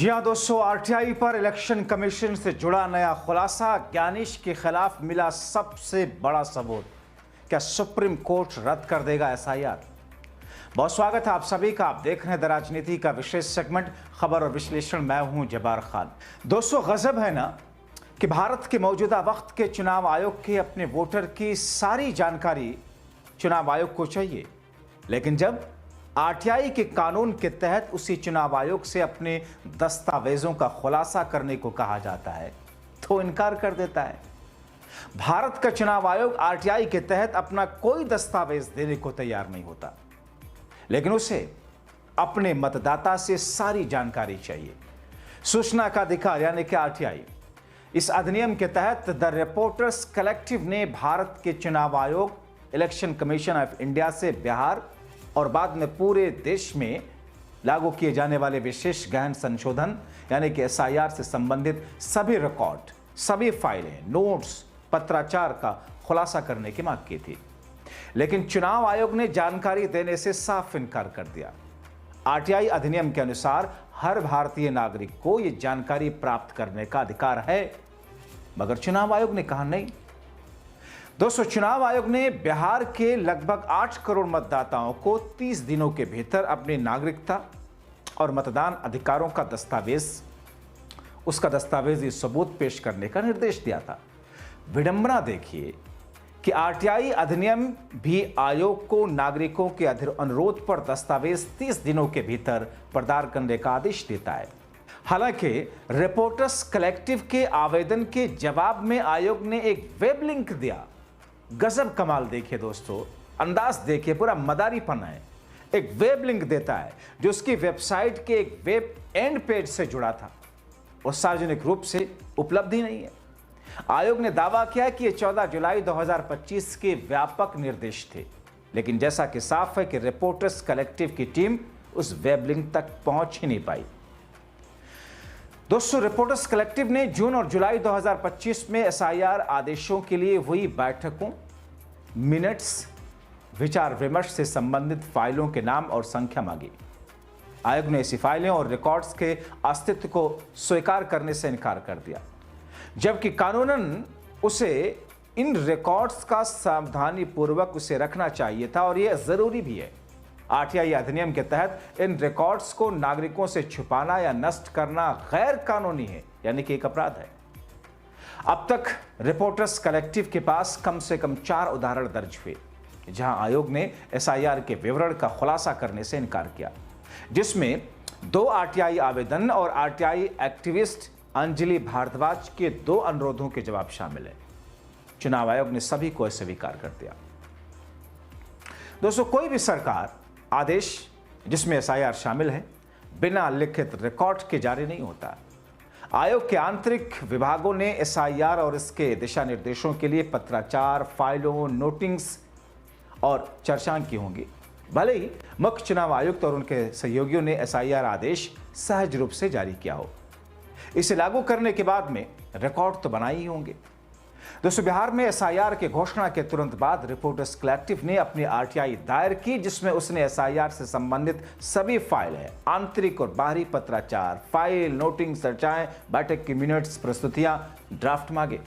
जी हाँ दोस्तों, आरटीआई पर इलेक्शन कमीशन से जुड़ा नया खुलासा। ज्ञानेश के खिलाफ मिला सबसे बड़ा सबूत। क्या सुप्रीम कोर्ट रद्द कर देगा एसआईआर? बहुत स्वागत है आप सभी का। आप देख रहे हैं द राजनीति का विशेष सेगमेंट खबर और विश्लेषण। मैं हूं जब्बार खान। दोस्तों, गजब है ना कि भारत के मौजूदा वक्त के चुनाव आयोग के अपने वोटर की सारी जानकारी चुनाव आयोग को चाहिए, लेकिन जब आरटीआई के कानून के तहत उसी चुनाव आयोग से अपने दस्तावेजों का खुलासा करने को कहा जाता है तो इनकार कर देता है। भारत का चुनाव आयोग आरटीआई के तहत अपना कोई दस्तावेज देने को तैयार नहीं होता, लेकिन उसे अपने मतदाता से सारी जानकारी चाहिए। सूचना का अधिकार यानी कि आरटीआई, इस अधिनियम के तहत द रिपोर्टर्स कलेक्टिव ने भारत के चुनाव आयोग, इलेक्शन कमीशन ऑफ इंडिया से बिहार और बाद में पूरे देश में लागू किए जाने वाले विशेष गहन संशोधन यानी कि एसआईआर से संबंधित सभी रिकॉर्ड, सभी फाइलें, नोट्स, पत्राचार का खुलासा करने की मांग की थी, लेकिन चुनाव आयोग ने जानकारी देने से साफ इनकार कर दिया। आरटीआई अधिनियम के अनुसार हर भारतीय नागरिक को यह जानकारी प्राप्त करने का अधिकार है, मगर चुनाव आयोग ने कहा नहीं। दोस्तों, चुनाव आयोग ने बिहार के लगभग 8 करोड़ मतदाताओं को 30 दिनों के भीतर अपनी नागरिकता और मतदान अधिकारों का दस्तावेजी सबूत पेश करने का निर्देश दिया था। विडंबना देखिए कि आरटीआई अधिनियम भी आयोग को नागरिकों के अनुरोध पर दस्तावेज 30 दिनों के भीतर प्रदान करने का आदेश देता है। हालांकि रिपोर्टर्स कलेक्टिव के आवेदन के जवाब में आयोग ने एक वेब लिंक दिया। गजब कमाल देखिए दोस्तों, अंदाज देखिए, पूरा मदारीपन है। एक वेब लिंक देता है जो उसकी वेबसाइट के एक वेब एंड पेज से जुड़ा था और सार्वजनिक रूप से उपलब्ध ही नहीं है। आयोग ने दावा किया कि ये 14 जुलाई 2025 के व्यापक निर्देश थे, लेकिन जैसा कि साफ है कि रिपोर्टर्स कलेक्टिव की टीम उस वेब लिंक तक पहुंच ही नहीं पाई। दोस्तों, रिपोर्टर्स कलेक्टिव ने जून और जुलाई 2025 में एसआईआर आदेशों के लिए हुई बैठकों, मिनट्स, विचार विमर्श से संबंधित फाइलों के नाम और संख्या मांगी। आयोग ने ऐसी फाइलें और रिकॉर्ड्स के अस्तित्व को स्वीकार करने से इनकार कर दिया, जबकि कानूनन उसे इन रिकॉर्ड्स का सावधानीपूर्वक उसे रखना चाहिए था और यह जरूरी भी है। आरटीआई अधिनियम के तहत इन रिकॉर्ड्स को नागरिकों से छुपाना या नष्ट करना गैर कानूनी है, यानी कि एक अपराध है। अब तक रिपोर्टर्स कलेक्टिव के पास कम से कम 4 उदाहरण दर्ज हुए जहां आयोग ने एसआईआर के विवरण का खुलासा करने से इनकार किया, जिसमें 2 आरटीआई आवेदन और आरटीआई एक्टिविस्ट अंजलि भारद्वाज के 2 अनुरोधों के जवाब शामिल है। चुनाव आयोग ने सभी को अस्वीकार कर दिया। दोस्तों, कोई भी सरकार आदेश जिसमें एसआईआर शामिल है बिना लिखित रिकॉर्ड के जारी नहीं होता। आयोग के आंतरिक विभागों ने एसआईआर और इसके दिशा निर्देशों के लिए पत्राचार, फाइलों, नोटिंग्स और चर्चाएं की होंगी। भले ही मुख्य चुनाव आयुक्त और उनके सहयोगियों ने एसआईआर आदेश सहज रूप से जारी किया हो, इसे लागू करने के बाद में रिकॉर्ड तो बनाए ही होंगे। दोस्तों, बिहार में एसआईआर के घोषणा के तुरंत बाद रिपोर्टर्स कलेक्टिव ने अपनी आरटीआई दायर की, जिसमें उसने एसआईआर से संबंधित सभी फाइलें, आंतरिक और बाहरी पत्राचार, फाइल, नोटिंग, चर्चाएं, बैठक की मिनट्स, प्रस्तुतियां, ड्राफ्ट मांगे।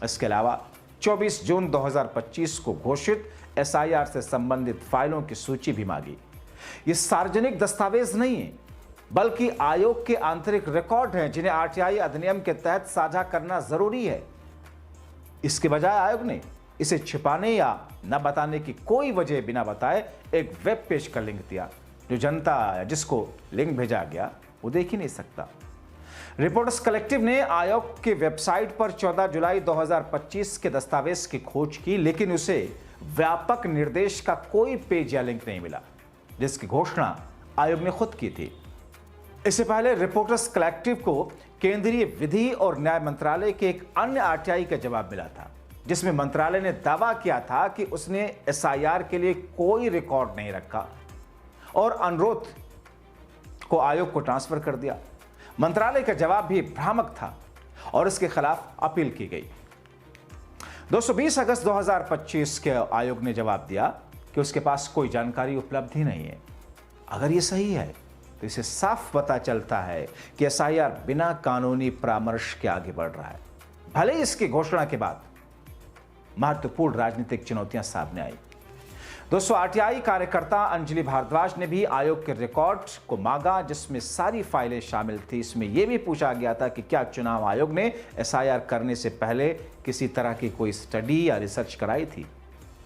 इसके अलावा 24 जून 2025 को घोषित एसआईआर से संबंधित फाइलों की सूची भी मांगी। ये सार्वजनिक दस्तावेज नहीं है, बल्कि आयोग के आंतरिक रिकॉर्ड हैं जिन्हें आरटीआई अधिनियम के तहत साझा करना जरूरी है। इसके बजाय आयोग ने इसे छिपाने या न बताने की कोई वजह बिना बताए एक वेब पेज का लिंक दिया, जो जनता जिसको लिंक भेजा गया वो देख ही नहीं सकता। रिपोर्टर्स कलेक्टिव ने आयोग के वेबसाइट पर 14 जुलाई 2025 के दस्तावेज की खोज की, लेकिन उसे व्यापक निर्देश का कोई पेज या लिंक नहीं मिला, जिसकी घोषणा आयोग ने खुद की थी। इससे पहले रिपोर्टर्स कलेक्टिव को केंद्रीय विधि और न्याय मंत्रालय के एक अन्य आरटीआई का जवाब मिला था, जिसमें मंत्रालय ने दावा किया था कि उसने एसआईआर के लिए कोई रिकॉर्ड नहीं रखा और अनुरोध को आयोग को ट्रांसफर कर दिया। मंत्रालय का जवाब भी भ्रामक था और इसके खिलाफ अपील की गई। दोस्तों, 20 अगस्त 2025 के आयोग ने जवाब दिया कि उसके पास कोई जानकारी उपलब्ध ही नहीं है। अगर यह सही है तो इसे साफ पता चलता है कि एसआईआर बिना कानूनी परामर्श के आगे बढ़ रहा है। भले ही इसकी घोषणा के बाद महत्वपूर्ण राजनीतिक चुनौतियां सामने आई। दोस्तों, आरटीआई कार्यकर्ता अंजलि भारद्वाज ने भी आयोग के रिकॉर्ड को मांगा, जिसमें सारी फाइलें शामिल थी। इसमें यह भी पूछा गया था कि क्या चुनाव आयोग ने एसआईआर करने से पहले किसी तरह की कोई स्टडी या रिसर्च कराई थी।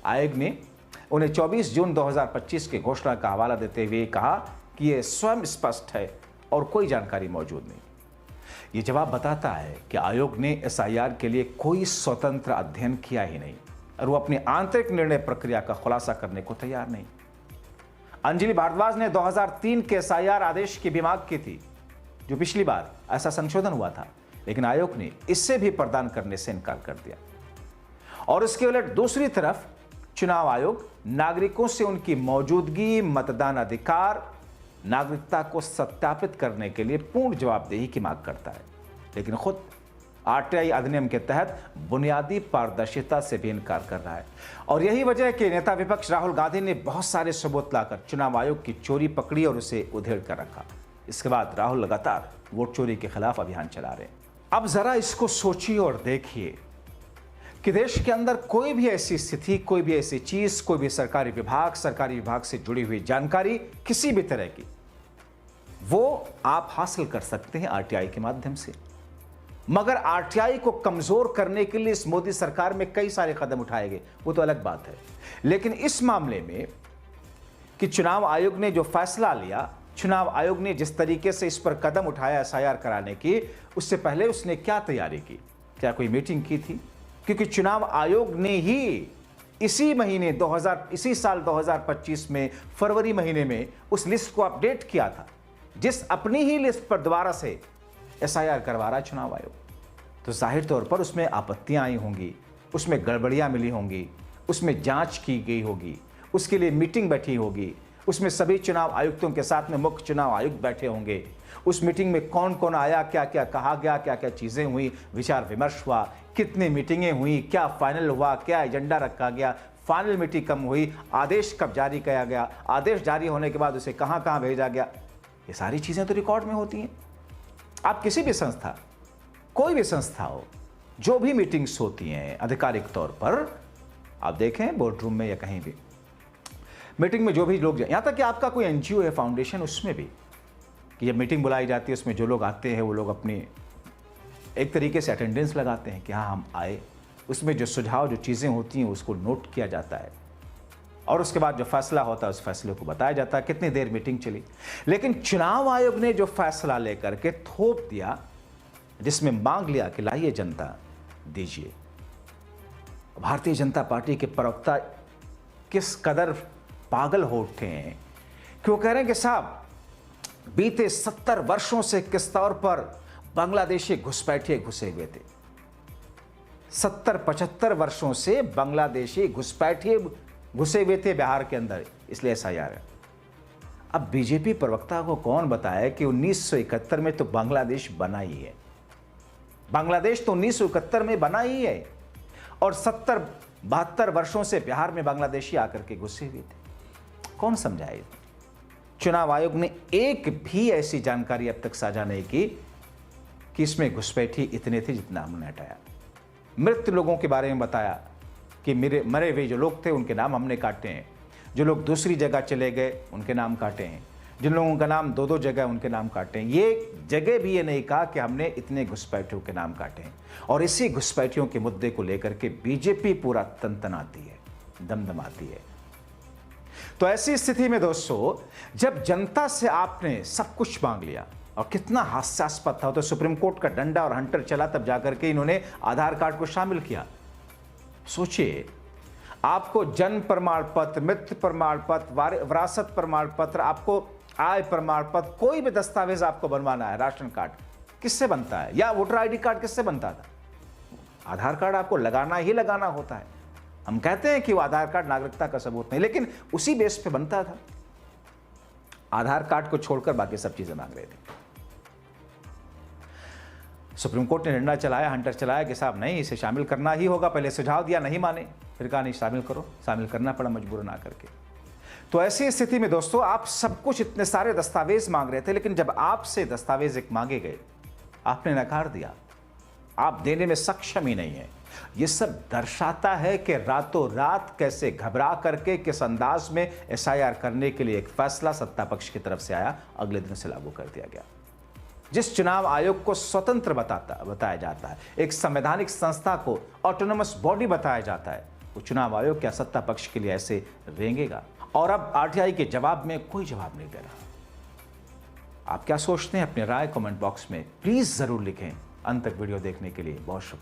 आयोग ने उन्हें 24 जून 2025 की घोषणा का हवाला देते हुए कहा कि यह स्वयं स्पष्ट है और कोई जानकारी मौजूद नहीं। यह जवाब बताता है कि आयोग ने एसआईआर के लिए कोई स्वतंत्र अध्ययन किया ही नहीं और वो अपनी आंतरिक निर्णय प्रक्रिया का खुलासा करने को तैयार नहीं। अंजलि भारद्वाज ने 2003 के एसआईआर आदेश की भी मांग की थी, जो पिछली बार ऐसा संशोधन हुआ था, लेकिन आयोग ने इससे भी प्रदान करने से इनकार कर दिया। और इसके उलट दूसरी तरफ चुनाव आयोग नागरिकों से उनकी मौजूदगी, मतदान अधिकार, नागरिकता को सत्यापित करने के लिए पूर्ण जवाबदेही की मांग करता है, लेकिन खुद आरटीआई अधिनियम के तहत बुनियादी पारदर्शिता से भी इनकार कर रहा है। और यही वजह है कि नेता विपक्ष राहुल गांधी ने बहुत सारे सबूत लाकर चुनाव आयोग की चोरी पकड़ी और उसे उधेड़ कर रखा। इसके बाद राहुल लगातार वोट चोरी के खिलाफ अभियान चला रहे हैं। अब जरा इसको सोचिए और देखिए कि देश के अंदर कोई भी ऐसी स्थिति, कोई भी ऐसी चीज, कोई भी सरकारी विभाग से जुड़ी हुई जानकारी किसी भी तरह की, वो आप हासिल कर सकते हैं आरटीआई के माध्यम से। मगर आरटीआई को कमजोर करने के लिए इस मोदी सरकार में कई सारे कदम उठाए गए, वो तो अलग बात है। लेकिन इस मामले में कि चुनाव आयोग ने जो फैसला लिया, चुनाव आयोग ने जिस तरीके से इस पर कदम उठाया एसआईआर कराने की, उससे पहले उसने क्या तैयारी की? क्या कोई मीटिंग की थी? क्योंकि चुनाव आयोग ने ही इसी साल 2025 में फरवरी महीने में उस लिस्ट को अपडेट किया था, जिस अपनी ही लिस्ट पर दोबारा से एसआईआर करवा रहा है चुनाव आयोग। तो जाहिर तौर पर उसमें आपत्तियां आई होंगी, उसमें गड़बड़ियां मिली होंगी, उसमें जांच की गई होगी, उसके लिए मीटिंग बैठी होगी, उसमें सभी चुनाव आयुक्तों के साथ में मुख्य चुनाव आयुक्त बैठे होंगे। उस मीटिंग में कौन कौन आया, क्या क्या कहा गया, क्या क्या चीजें हुई, विचार विमर्श हुआ, कितनी मीटिंगें हुई, क्या फाइनल हुआ, क्या एजेंडा रखा गया, फाइनल मीटिंग कब हुई, आदेश कब जारी किया गया, आदेश जारी होने के बाद उसे कहां कहां भेजा गया, ये सारी चीजें तो रिकॉर्ड में होती हैं। आप किसी भी संस्था, कोई भी संस्था हो, जो भी मीटिंग्स होती हैं आधिकारिक तौर पर, आप देखें बोर्ड रूम में या कहीं भी मीटिंग में जो भी लोग, यहां तक कि आपका कोई एनजीओ है, फाउंडेशन, उसमें भी कि जब मीटिंग बुलाई जाती है उसमें जो लोग आते हैं वो लोग अपनी एक तरीके से अटेंडेंस लगाते हैं कि हाँ हम आए। उसमें जो सुझाव, जो चीज़ें होती हैं उसको नोट किया जाता है और उसके बाद जो फैसला होता है उस फैसले को बताया जाता है कितनी देर मीटिंग चली। लेकिन चुनाव आयोग ने जो फैसला लेकर के थोप दिया, जिसमें मांग लिया कि लाइए जनता दीजिए, भारतीय जनता पार्टी के प्रवक्ता किस कदर पागल हो उठे हैं कि वो कह रहे हैं कि साहब बीते 70 वर्षों से किस तौर पर बांग्लादेशी घुसपैठिए घुसे हुए थे। 70-75 वर्षों से बांग्लादेशी घुसपैठिए घुसे हुए थे बिहार के अंदर, इसलिए एसआईआर है। अब बीजेपी प्रवक्ता को कौन बताया कि 1971 में तो बांग्लादेश बना ही है। बांग्लादेश तो 1971 में बना ही है और 70-72 वर्षों से बिहार में बांग्लादेशी आकर के घुसे हुए थे। कौन समझाए? चुनाव आयोग ने एक भी ऐसी जानकारी अब तक साझा नहीं की कि इसमें घुसपैठी इतने थे जितना हमने हटाया। मृत लोगों के बारे में बताया कि मरे हुए जो लोग थे उनके नाम हमने काटे हैं, जो लोग दूसरी जगह चले गए उनके नाम काटे हैं, जिन लोगों का नाम दो जगह उनके नाम काटे हैं। ये जगह भी ये नहीं कहा कि हमने इतने घुसपैठियों के नाम काटे हैं। और इसी घुसपैठियों के मुद्दे को लेकर के बीजेपी पूरा तनतनाती है, दमदमाती है। तो ऐसी स्थिति में दोस्तों, जब जनता से आपने सब कुछ मांग लिया, और कितना हास्यास्पद था, तो सुप्रीम कोर्ट का डंडा और हंटर चला, तब जाकर के इन्होंने आधार कार्ड को शामिल किया। सोचिए, आपको जन्म प्रमाण पत्र, मृत्यु प्रमाण पत्र, विरासत प्रमाण पत्र, आपको आय प्रमाण पत्र, कोई भी दस्तावेज आपको बनवाना है, राशन कार्ड किससे बनता है, या वोटर आईडी कार्ड किससे बनता था? आधार कार्ड आपको लगाना ही लगाना होता है। हम कहते हैं कि वो आधार कार्ड नागरिकता का सबूत नहीं, लेकिन उसी बेस पे बनता था। आधार कार्ड को छोड़कर बाकी सब चीजें मांग रहे थे। सुप्रीम कोर्ट ने डंडा चलाया, हंटर चलाया कि साहब नहीं, इसे शामिल करना ही होगा। पहले सुझाव दिया, नहीं माने, फिर कहा नहीं शामिल करो, शामिल करना पड़ा मजबूरन आकर के। तो ऐसी स्थिति में दोस्तों आप सब कुछ इतने सारे दस्तावेज मांग रहे थे, लेकिन जब आपसे दस्तावेज एक मांगे गए आपने नकार दिया। आप देने में सक्षम ही नहीं है। यह सब दर्शाता है कि रातों रात कैसे घबरा करके किस अंदाज में एसआईआर करने के लिए एक फैसला सत्ता पक्ष की तरफ से आया, अगले दिन से लागू कर दिया गया। जिस चुनाव आयोग को स्वतंत्र बताया जाता है, एक संवैधानिक संस्था को ऑटोनोमस बॉडी बताया जाता है, वो चुनाव आयोग क्या सत्ता पक्ष के लिए ऐसे रेंगेगा? और अब आरटीआई के जवाब में कोई जवाब नहीं दे रहा। आप क्या सोचते हैं? अपनी राय कमेंट बॉक्स में प्लीज जरूर लिखें। अंत तक वीडियो देखने के लिए बहुत शुक्रिया।